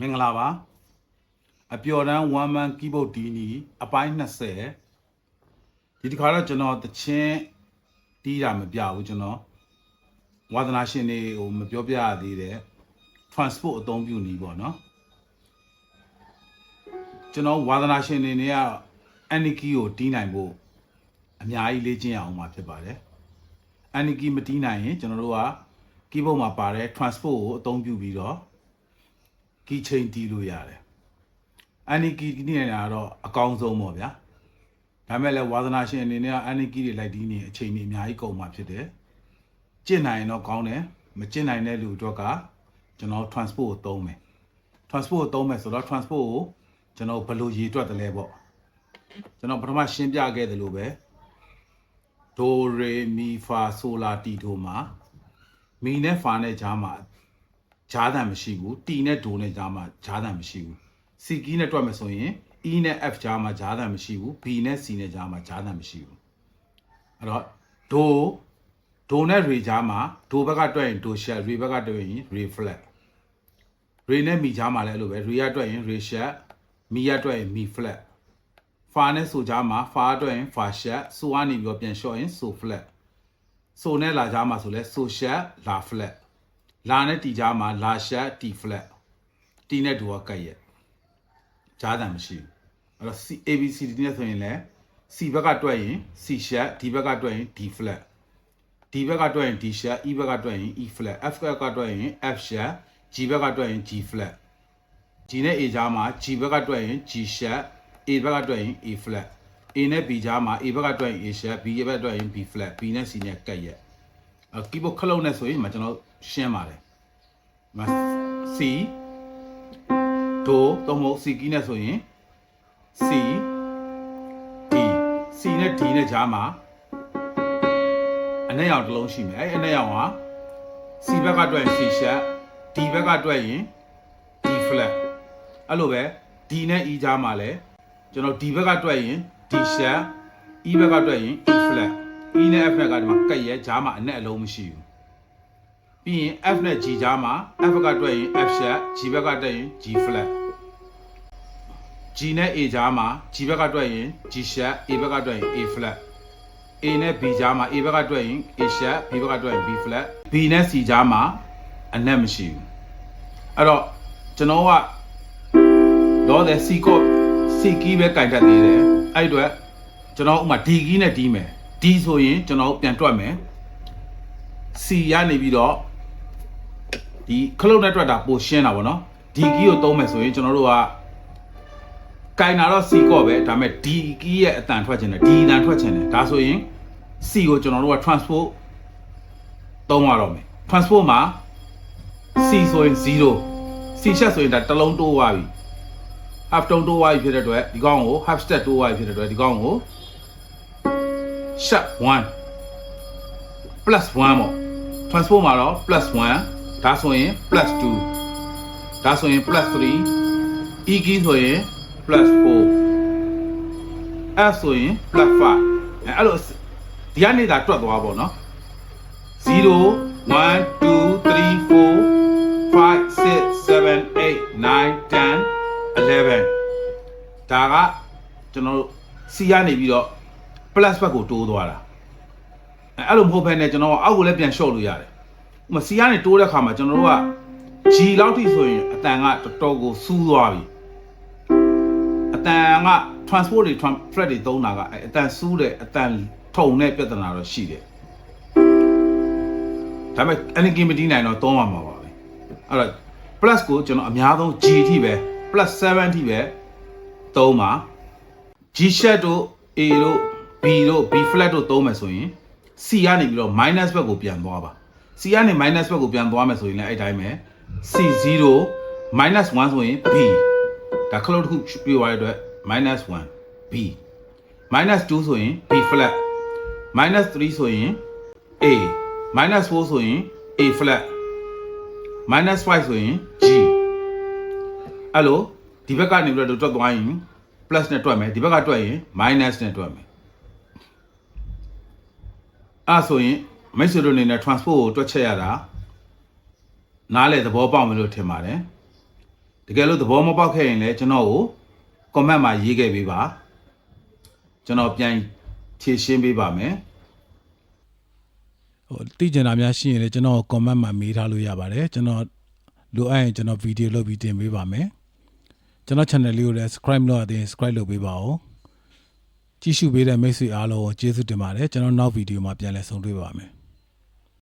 မင်္ဂလာပါအပျော်တမ်း1 man keyboard တီးနီအပိုင်း20ဒီတစ်ခါတော့ကျွန်တော်တချင်းတီးတာမပြဘူးကျွန်တော်ဝါသနာရှင်တွေကိုမပြောပြရသေးတယ် transport အသုံးပြုနည်းပေါ့နော်ကျွန်တော်ဝါသနာရှင်တွေနဲ့က aniki ကိုတီးနိုင်ဖို့အများကြီးလေ့ကျင့်ရအောင်မှာဖြစ်ပါတယ် aniki မတီးနိုင်ရင်ကျွန်တော်တို့က keyboard မှာပါတဲ့ transport ကိုအသုံးပြုပြီးတော့ key chain တီးလို့ရတယ်aniki တီးနေတာတော့အကောင်းဆုံးပေါ့ဗျာဒါမဲ့လည်းဝါသနာရှင်အနေနဲ့ aniki တွေလိုက်တီးနေအချိန်ကြီးအများကြီးကုန်မှာဖြစ်တယ်ကျင့်နိုင်ရင်တော့ကောင်းတယ်မကျင့်နိုင်တဲ့လူတို့ကကျွန်တော် transport ကိုသုံးမယ် transport ကိုသုံးမယ်ဆိုတော့ transport ကိုကျွန်တော်ဘယ်လိုရေတွက်တယ်လဲပေါ့ကျွန်တော်ပထမရှင်းပြခဲ့တယ်လို့ပဲဒိုရေမီဖာဆိုလာတီဒိုမှာမီနဲ့ဖာနဲ့ဂျာမှာဂျားတန်မရှိဘူးတီနဲ့ဒိုနဲ့ဂျားမှာဂျားတန်မရှိဘူးစီကီးနဲ့တွက်မယ်ဆိုရင် E နဲ့ F ဂျားမှာဂျားတန်မရှိဘူး B နဲ့ C နဲ့ဂျားမှာဂျားတန်မရှိဘူးအဲ့တော့ဒိုနဲ့ရေဂျားမှာဒိုဘက်ကတွက်ရင်ဒိုရှက်ရေဘက်ကတွက်ရင်ရေဖလက်ရေနဲ့မီဂျားမှာလည်းအဲ့လိုပဲရေကတွက်ရင်ရေရှက်မီကတွက်ရင်မီဖလက်ဖာနဲ့ဆိုဂျားမှာဖာတွက်ရင်ဖာရှက်ဆိုကနေပြီးတော့ပြန်လျှော့ရင်ဆိုဖလက်ဆိုနဲ့လာဂျားမှာဆိုလဲဆိုရှက်လာဖလက်လာနဲ့တီဂျားမှာလာရှက်တီဖလက်တီနဲ့ဒိုကကတ်ရဲ့ဂျားတန်မရှိဘူးအဲ့တော့ ABCD နဲ့ဆိုရင်လည်း C ဘက်ကတွက်ရင် C sharp D ဘက်ကတွက်ရင် D flat D ဘက်ကတွက်ရင် D sharp E ဘက်ကတွက်ရင် E flat F ဘက်ကတွက်ရင် F sharp G ဘက်ကတွက်ရင် G flat G နဲ့ A ကြားမှာ G ဘက်ကတွက်ရင် G sharp A ဘက်ကတွက်ရင် A flat A နဲ့ B ကြားမှာ A ဘက်ကတွက်ရင် A sharp B ဘက်ကတွက်ရင် B flat B နဲ့ C နဲ့ကတ်ရဲ့keyboard ခလုတ်နဲ့ဆိုရင်ကျွန်တော်ရှင်းပါတယ် C ဒိုသုံးဖို့ C key နဲ့ဆိုရင် C D C နဲ့ D နဲ့ကြားမှာအနက်ရောင်တစ်လုံးရှိမယ်အဲ့အနက်ရောင်က C ဘက်ကတွက်ရင် C sharp D ဘက်ကတွက်ရင် D flat အဲ့လိုပဲ D နဲ့ E ကြားမှာလဲကျွန်တော် D ဘက်ကတွက်ရင် D sharp E ဘက်ကတွက်ရင် E flat E နဲ့ F နဲ့ကဒီမှာကတ်ရဲ့ကြားမှာအနက်အလုံးမရှိဘူးပြီးရင် F နဲ့ G ကြားမှာ F ဘက်ကတွက်ရင် F sharp G ဘက်ကတွက်ရင် G flat G နဲ့ A ကြားမှာ G ဘက်ကတွက်ရင် G sharp A ဘက်ကတွက်ရင် A flat A နဲ့ B ကြားမှာ A ဘက်ကတွက်ရင် A sharp B ဘက်ကတွက်ရင် B flat B နဲ့ C ကြားမှာအနက်မရှိဘူးအဲ့တော့ကျွန်တော်ကတော့တဲ့ C key ပဲကင်တတ်သေးတယ်အဲ့အတွက်ကျွန်တော်ဥမာ D key နဲ့ D မယ် D ဆိုရင်ကျွန်တော်ပြန်တွက်မယ် C ရနေပြီးတော့ဒီခလုတ်နဲ့တွက်တာပိုရှင်းတာပေါ့နော် D key ကိုသုံးမယ်ဆိုရင်ကျွန်တော်တို့ကကင်တာတော့ C ကော့ပဲဒါပေမဲ့ D key ရဲ့အတန်ထွက်ခြင်းနဲ့ D အတန်ထွက်ခြင်းနဲ့ဒါဆိုရင် C ကိုကျွန်တော်တို့က transport သုံးရတော့မယ် transport မှာ C ဆိုရင်0 C ချက်ဆိုရင်ဒါတစ်လုံးတိုးသွားပြီ half တုံးတိုးသွားပြီဖြစ်တဲ့အတွက်ဒီကောင်ကို half step တိုးသွားပြီဖြစ်တဲ့အတွက်ဒီကောင်ကို sharp 1 plus 1ပေါ့ transport မှာတော့ plus 1ဒါဆိုရင် plus 2ဒါဆိုရင် plus 3 E key ဆိုရင် plus 4 F ဆိုရင် plus 5အဲ့လိုဒီကနေသာတွက်သွားပေါ့နော်0 1 2 3 4 5 6 7 8 9 10 11ဒါကကျွန်တော်တို့ C ကနေပြီးတော့ plus ဘက်ကိုတိုးသွားတာအဲ့လိုမဟုတ်ဘဲနဲ့ကျွန်တော်အောက်ကိုလည်းပြန်လျှော့လို့ရတယ်ဥပမာ C ကနေတိုးတဲ့ခါမှာကျွန်တော်တို့က G လောက်ထိဆိုရင်အတန်ကတော်တော်ကိုစူးသွားပြီအတန်က transport တွေ flat တွေသုံးတာကအတန်စူးတယ်အတန်ထုံတဲ့ပြဿနာတော့ရှိတယ်ဒါပေမဲ့ aniki မတီးနိုင်တော့သုံးရမှာပါပဲအဲ့တော့ plus ကိုကျွန်တော်အများဆုံး G ထိပဲ plus 7 ထိပဲသုံးပါ G sharp တို့ A တို့ B တို့ B flat တို့သုံးမယ်ဆိုရင် C ကနေပြီးတော့ minus ဘက်ကိုပြန်သွားပါ C ကနေ minus ဘက်ကိုပြန်သွားမယ်ဆိုရင်လည်းအဲ့တိုင်းပဲ C 0 minus 1ဆိုရင် B ဒါခလုတ်တစ်ခုပြသွားတဲ့အတွက် minus 1 B minus 2ဆိုရင် B flat minus 3ဆိုရင် A minus 4ဆိုရင် A flat minus 5ဆိုရင် G အဲ့လိုဒီဘက်ကနေပြီးတော့တွက်သွားရင် plus နဲ့တွက်မယ်ဒီဘက်ကတွက်ရင် minus နဲ့တွက်မယ်အဲ့ဆိုရင်မိတ်ဆွေတို့အနေနဲ့ transport ကိုတွက်ချက်ရတာနားလေသဘောပေါက်မယ်လို့ထင်ပါတယ် တကယ်လို့သဘောမပေါက်ခဲ့ရင်လည်းကျွန်တော်ကို comment မှာရေးခဲ့ပေးပါကျွန်တော်ပြန်ဖြေရှင်းပေးပါမယ်ဟိုသိကျင်တာများရှိရင်လည်းကျွန်တော် comment မှာမေးထားလို့ရပါတယ်ကျွန်တော်လိုအပ်ရင်ကျွန်တော်ဗီဒီယိုလုပ်ပြီးတင်ပေးပါမယ်ကျွန်တော် channel လေးကိုလည်း subscribe လုပ်ရသေးရင် subscribe လုပ်ပေးပါဦးကြည့်ရှုပေးတဲ့မိတ်ဆွေအားလုံးကိုကျေးဇူးတင်ပါတယ်ကျွန်တော်နောက်ဗီဒီယိုမှာပြန်လည်ဆုံတွေ့ပါမယ်